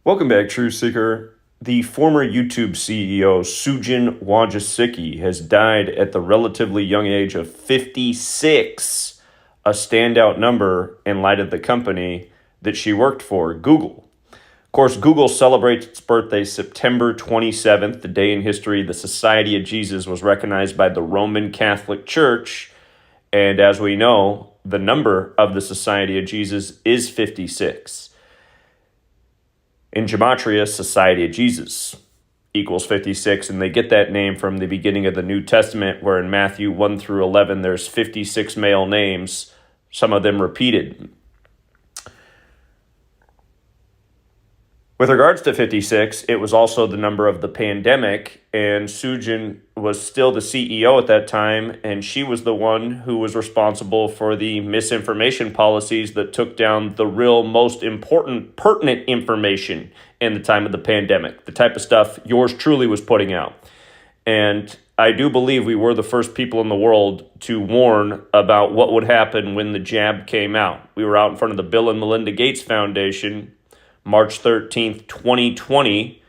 Welcome back, Truth Seeker. The former YouTube CEO, Wojcicki, has died at the relatively young age of 56, a standout number in light of the company that she worked for, Google. Of course, Google celebrates its birthday September 27th, the day in history the Society of Jesus was recognized by the Roman Catholic Church. And as we know, the number of the Society of Jesus is 56. In Gematria, Society of Jesus equals 56, and they get that name from the beginning of the New Testament, where in Matthew 1 through 11, there's 56 male names, some of them repeated. With regards to 56, it was also the number of the pandemic, and Sujin was still the CEO at that time, and she was the one who was responsible for the misinformation policies that took down the real most important, pertinent information in the time of the pandemic, the type of stuff yours truly was putting out. And I do believe we were the first people in the world to warn about what would happen when the jab came out. We were out in front of the Bill and Melinda Gates Foundation, March 13th, 2020,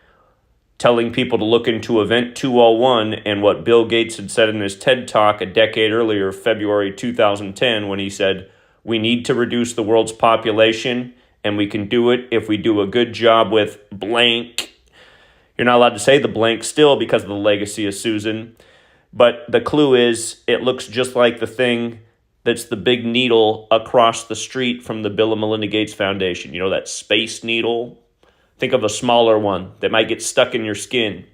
telling people to look into Event 201 and what Bill Gates had said in his TED Talk a decade earlier, February 2010, when he said, "We need to reduce the world's population, and we can do it if we do a good job with blank." You're not allowed to say the blank still because of the legacy of Susan, but the clue is it looks just like the thing that's the big needle across the street from the Bill and Melinda Gates Foundation. You know, that space needle? Think of a smaller one that might get stuck in your skin.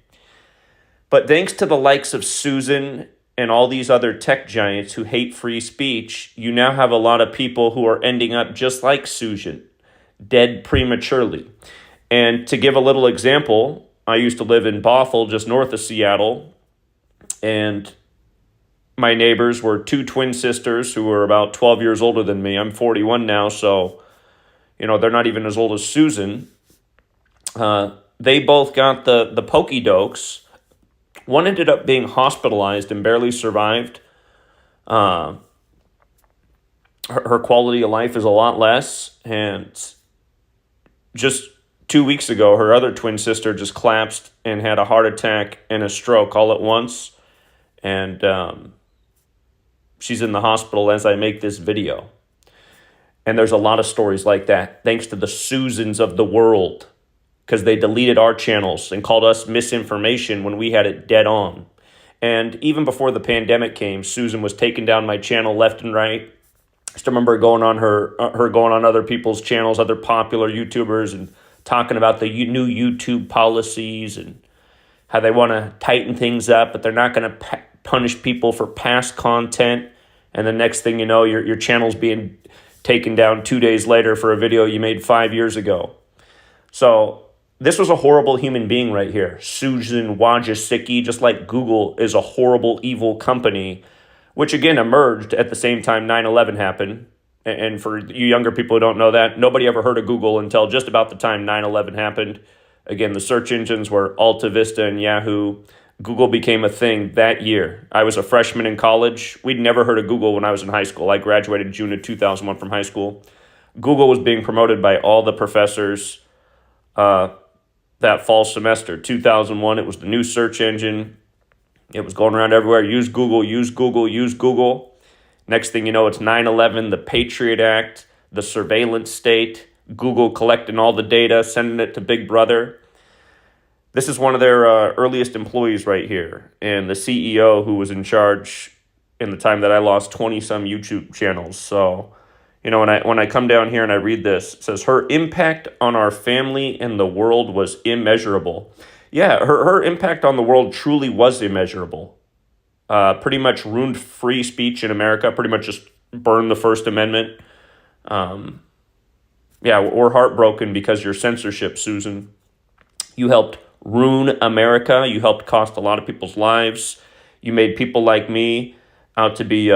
But thanks to the likes of Susan and all these other tech giants who hate free speech, you now have a lot of people who are ending up just like Susan, dead prematurely. And to give a little example, I used to live in Bothell, just north of Seattle, and my neighbors were two twin sisters who were about 12 years older than me. I'm 41 now, so, they're not even as old as Susan. They both got the pokey dokes. One ended up being hospitalized and barely survived. Her quality of life is a lot less. And just 2 weeks ago, her other twin sister just collapsed and had a heart attack and a stroke all at once. And she's in the hospital as I make this video. And there's a lot of stories like that, thanks to the Susans of the world, because they deleted our channels and called us misinformation when we had it dead on. And even before the pandemic came, Susan was taking down my channel left and right. I just remember going on her going on other people's channels, other popular YouTubers, and talking about the new YouTube policies and how they want to tighten things up, but they're not going to punish people for past content. And the next thing you know, your channel's being taken down 2 days later for a video you made 5 years ago. So this was a horrible human being right here. Susan Wojcicki, just like Google is a horrible, evil company, which again emerged at the same time 9/11 happened. And for you younger people who don't know that, nobody ever heard of Google until just about the time 9/11 happened. Again, the search engines were Alta Vista and Yahoo. Google became a thing that year. I was a freshman in college. We'd never heard of Google when I was in high school. I graduated June of 2001 from high school. Google was being promoted by all the professors that fall semester. 2001, it was the new search engine. It was going around everywhere. Use Google, use Google, use Google. Next thing you know, it's 9/11, the Patriot Act, the surveillance state, Google collecting all the data, sending it to Big Brother. This is one of their earliest employees right here, and the CEO who was in charge in the time that I lost 20-some YouTube channels. So, when I come down here and I read this, it says, her impact on our family and the world was immeasurable. Yeah, her impact on the world truly was immeasurable. Pretty much ruined free speech in America, pretty much just burned the First Amendment. We're heartbroken because your censorship, Susan. You helped ruin America. You helped cost a lot of people's lives. You made people like me out to be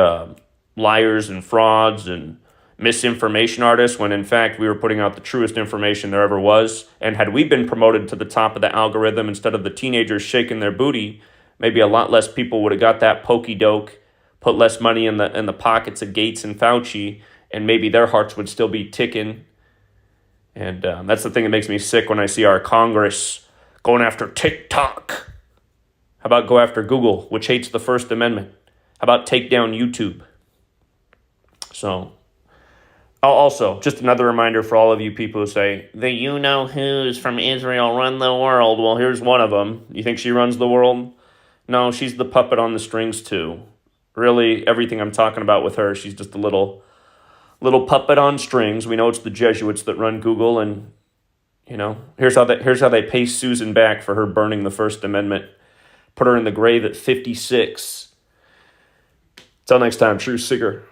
liars and frauds and misinformation artists, when in fact we were putting out the truest information there ever was. And had we been promoted to the top of the algorithm instead of the teenagers shaking their booty, maybe a lot less people would have got that pokey doke, put less money in the pockets of Gates and Fauci, and maybe their hearts would still be ticking. And that's the thing that makes me sick when I see our Congress going after TikTok. How about go after Google, which hates the First Amendment? How about take down YouTube? So, also, just another reminder for all of you people who say, the you-know-who's from Israel run the world. Well, here's one of them. You think she runs the world? No, she's the puppet on the strings too. Really, everything I'm talking about with her, she's just a little puppet on strings. We know it's the Jesuits that run Google, and here's how they pay Susan back for her burning the First Amendment. Put her in the grave at 56. Till next time, true seeker.